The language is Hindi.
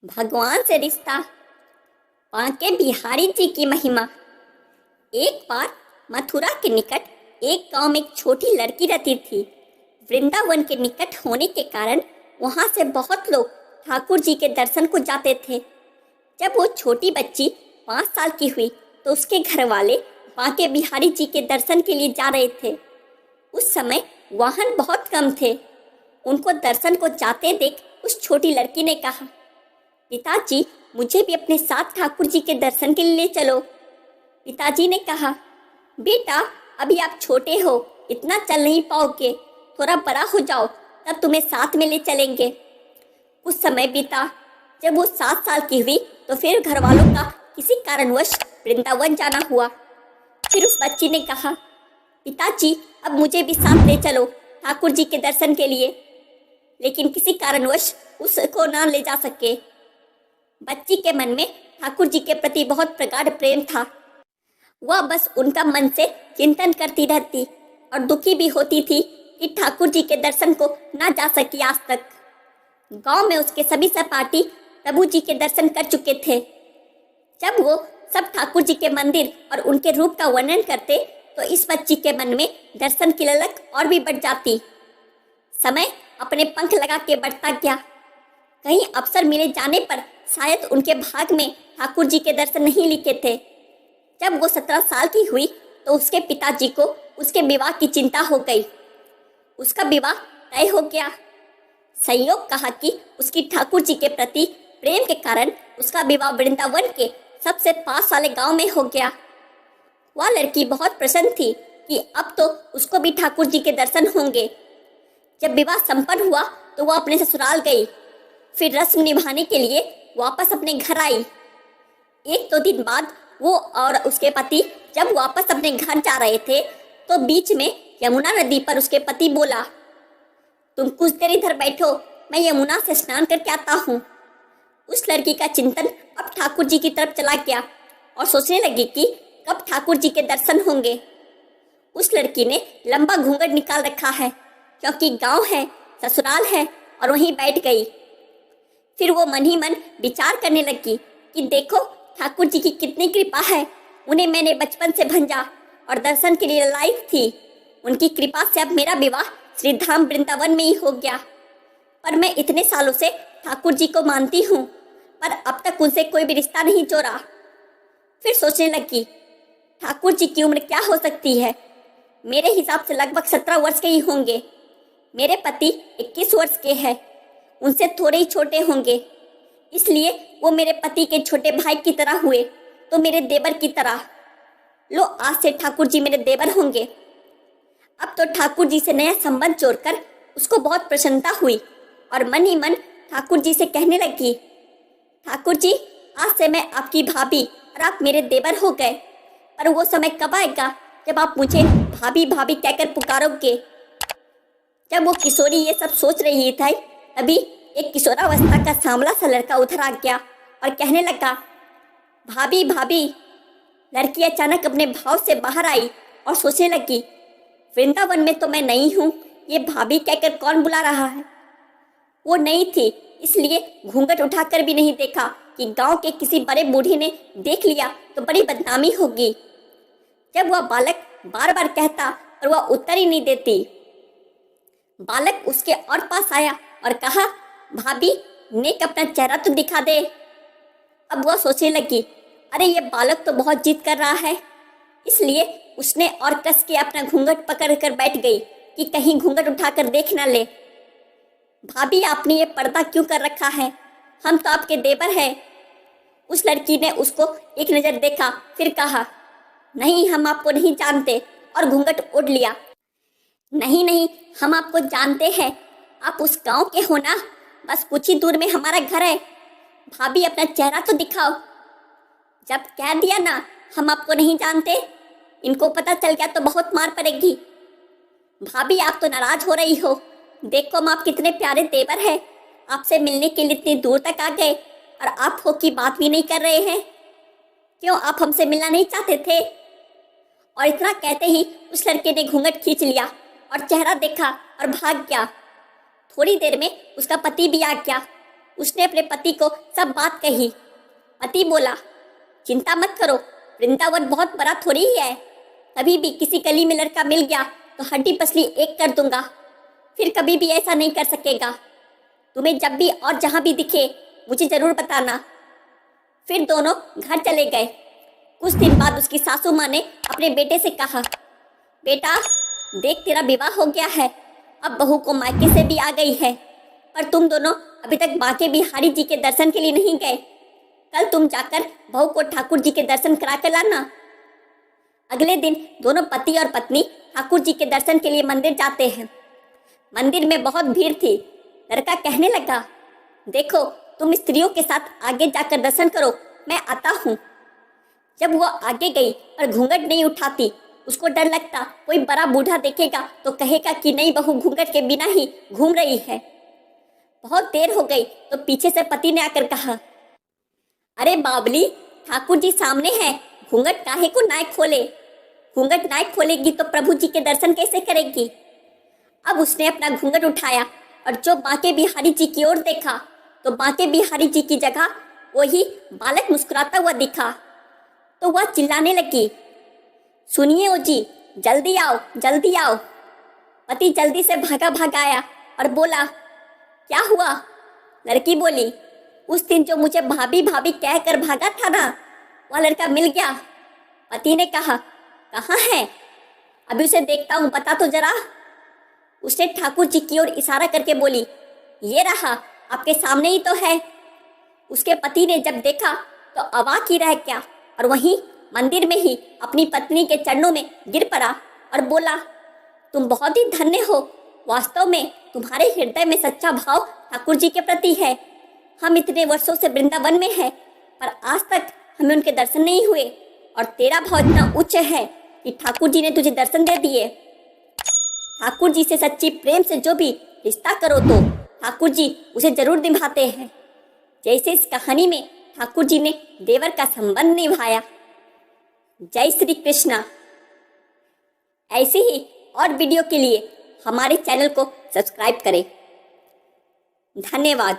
भगवान से रिश्ता। बांके बिहारी जी की महिमा। एक बार मथुरा के निकट एक गांव में एक छोटी लड़की रहती थी। वृंदावन के निकट होने के कारण वहां से बहुत लोग ठाकुर जी के दर्शन को जाते थे। जब वो छोटी बच्ची 5 साल की हुई तो उसके घर वाले बांके बिहारी जी के दर्शन के लिए जा रहे थे। उस समय वाहन बहुत कम थे। उनको दर्शन को जाते देख उस छोटी लड़की ने कहा, पिताजी मुझे भी अपने साथ ठाकुर जी के दर्शन के लिए ले चलो। पिताजी ने कहा, बेटा अभी आप छोटे हो, इतना चल नहीं पाओगे, थोड़ा बड़ा हो जाओ तब तुम्हें साथ में ले चलेंगे। कुछ समय बीता। जब वो 7 साल की हुई तो फिर घर वालों का किसी कारणवश वृंदावन जाना हुआ। फिर उस बच्ची ने कहा, पिताजी अब मुझे भी साथ ले चलो ठाकुर जी के दर्शन के लिए। लेकिन किसी कारणवश उसको ना ले जा सके। बच्ची के मन में ठाकुर जी के प्रति बहुत प्रगाढ़ प्रेम था। वह बस उनका मन से चिंतन करती रहती और दुखी भी होती थी कि ठाकुर जी के दर्शन को ना जा सकी आज तक। गांव में उसके सभी सहपाठी प्रभु जी के दर्शन कर चुके थे। जब वो सब ठाकुर जी के मंदिर और उनके रूप का वर्णन करते तो इस बच्ची के मन में दर्शन की ललक और भी बढ़ जाती। समय अपने पंख लगा के बढ़ता गया। कहीं अवसर मिले जाने पर शायद उनके भाग में ठाकुर जी के दर्शन नहीं लिखे थे। जब वो 17 साल की हुई तो उसके पिताजी को उसके विवाह की चिंता हो गई। उसका विवाह तय हो गया। संयोग कहा कि उसकी ठाकुर जी के प्रति प्रेम के कारण उसका विवाह वृंदावन के सबसे पास वाले गांव में हो गया। वह लड़की बहुत प्रसन्न थी कि अब तो उसको भी ठाकुर जी के दर्शन होंगे। जब विवाह संपन्न हुआ तो वह अपने ससुराल गई। फिर रस्म निभाने के लिए वापस अपने घर आई। 1-2 दिन बाद वो और उसके पति जब वापस अपने घर जा रहे थे तो बीच में यमुना नदी पर उसके पति बोला, तुम कुछ देर इधर बैठो, मैं यमुना से स्नान करके आता हूँ। उस लड़की का चिंतन अब ठाकुर जी की तरफ चला गया और सोचने लगी कि कब ठाकुर जी के दर्शन होंगे। उस लड़की ने लंबा घूंघट निकाल रखा है क्योंकि गांव है, ससुराल है, और वहीं बैठ गई। फिर वो मन ही मन विचार करने लगी कि देखो ठाकुर जी की कितनी कृपा है। उन्हें मैंने बचपन से भंजा और दर्शन के लिए लाई थी। उनकी कृपा से अब मेरा विवाह श्री धाम वृंदावन में ही हो गया। पर मैं इतने सालों से ठाकुर जी को मानती हूँ, पर अब तक उनसे कोई भी रिश्ता नहीं जोड़ा। फिर सोचने लगी, ठाकुर जी की उम्र क्या हो सकती है। मेरे हिसाब से लगभग 17 वर्ष के ही होंगे। मेरे पति 21 वर्ष के हैं, उनसे थोड़े ही छोटे होंगे। इसलिए वो मेरे पति के छोटे भाई की तरह हुए तो मेरे देवर की तरह। लो आज से ठाकुर जी मेरे देवर होंगे। अब तो ठाकुर जी से नया संबंध जोड़कर उसको बहुत प्रसन्नता हुई और मन ही मन ठाकुर जी से कहने लगी, ठाकुर जी आज से मैं आपकी भाभी और आप मेरे देवर हो गए। पर वो समय कब आएगा जब आप मुझे भाभी भाभी कहकर पुकारोगे। जब वो किशोरी ये सब सोच रही थी तभी एक किशोरावस्था का सांवला सा लड़का उधर आ गया और कहने लगा, भाभी भाभी। लड़की अचानक अपने भाव से बाहर आई और सोचने लगी, वृंदावन में तो मैं नहीं हूँ, ये भाभी कहकर कौन बुला रहा है। वो नहीं थी, इसलिए घूंघट उठाकर भी नहीं देखा कि गांव के किसी बड़े बूढ़े ने देख लिया तो बड़ी बदनामी होगी। जब वह बालक बार बार कहता और वह उत्तर ही नहीं देती। बालक उसके और पास आया और कहा, भाभी नेक अपना चेहरा तो दिखा दे। अब वह सोचने लगी, अरे ये बालक तो बहुत जिद कर रहा है। इसलिए उसने और कस के अपना घूंघट पकड़ कर बैठ गई कि कहीं घूंघट उठाकर देख ना ले। भाभी आपने ये पर्दा क्यों कर रखा है, हम तो आपके देवर हैं। उस लड़की ने उसको एक नज़र देखा, फिर कहा, नहीं हम आपको नहीं जानते, और घूंघट उड़ लिया। नहीं नहीं हम आपको जानते हैं, आप उस गांव के हो ना, बस कुछ ही दूर में हमारा घर है। भाभी अपना चेहरा तो दिखाओ। जब कह दिया ना हम आपको नहीं जानते, इनको पता चल गया तो बहुत मार पड़ेगी। भाभी आप तो नाराज हो रही हो, देखो हम आप कितने प्यारे देवर हैं, आपसे मिलने के लिए इतनी दूर तक आ गए और आप हो की बात भी नहीं कर रहे हैं। क्यों आप हमसे मिलना नहीं चाहते थे। और इतना कहते ही उस लड़के ने घूंघट खींच लिया और चेहरा देखा और भाग गया। थोड़ी देर में उसका पति भी आ गया। उसने अपने पति को सब बात कही। पति बोला, चिंता मत करो, वृंदावन बहुत बड़ा थोड़ी ही है। कभी भी किसी गली में लड़का मिल गया तो हड्डी पसली एक कर दूंगा, फिर कभी भी ऐसा नहीं कर सकेगा। तुम्हें जब भी और जहाँ भी दिखे मुझे जरूर बताना। फिर दोनों घर चले गए। कुछ दिन बाद उसकी सासू माँ ने अपने बेटे से कहा, बेटा देख, तेरा विवाह हो गया है, अब बहू को मायके से भी आ गई है, पर तुम दोनों अभी तक बांके बिहारी जी के दर्शन के लिए नहीं गए। कल तुम जाकर बहू को ठाकुर जी के दर्शन करा कर लाना। अगले दिन दोनों पति और पत्नी ठाकुर जी के दर्शन के लिए मंदिर जाते हैं। मंदिर में बहुत भीड़ थी। लड़का कहने लगा, देखो तुम स्त्रियों के साथ आगे जाकर दर्शन करो, मैं आता हूँ। जब वो आगे गई पर घूंघट नहीं उठाती, उसको डर लगता कोई बड़ा बूढ़ा देखेगा तो कहेगा कि नई बहू घूंघट के बिना ही घूम रही है। बहुत देर हो गई तो पीछे से पति ने आकर कहा, अरे बावली, ठाकुर जी सामने हैं, घूंघट काहे को नाय खोले। घूंघट नाय खोलेगी तो प्रभु जी के दर्शन कैसे करेगी। अब उसने अपना घूंघट उठाया और जो बांके बिहारी जी की ओर देखा तो बांके बिहारी जी की जगह वही बालक मुस्कुराता हुआ दिखा। तो वह चिल्लाने लगी, सुनिए ओ जी, जल्दी आओ जल्दी आओ। पति जल्दी से भागा आया और बोला, क्या हुआ। लड़की बोली, उस दिन जो मुझे भाभी भाभी कहकर भागा था ना, वह लड़का मिल गया। पति ने कहा, कहाँ है, अभी उसे देखता हूँ, बता तो जरा। उसने ठाकुर जी की ओर इशारा करके बोली, ये रहा, आपके सामने ही तो है। उसके पति ने जब देखा तो अवाक ही रह गया और वहीं मंदिर में ही अपनी पत्नी के चरणों में गिर पड़ा और बोला, तुम बहुत ही धन्य हो, वास्तव में तुम्हारे हृदय में सच्चा भाव ठाकुर जी के प्रति है। हम इतने वर्षों से वृंदावन में हैं, पर आज तक हमें उनके दर्शन नहीं हुए, और तेरा भाव इतना उच्च है कि ठाकुर जी ने तुझे दर्शन दे दिए। ठाकुर जी से सच्ची प्रेम से जो भी रिश्ता करो तो ठाकुर जी उसे जरूर निभाते हैं, जैसे इस कहानी में ठाकुर जी ने देवर का संबंध निभाया। जय श्री कृष्णा। ऐसे ही और वीडियो के लिए हमारे चैनल को सब्सक्राइब करें। धन्यवाद।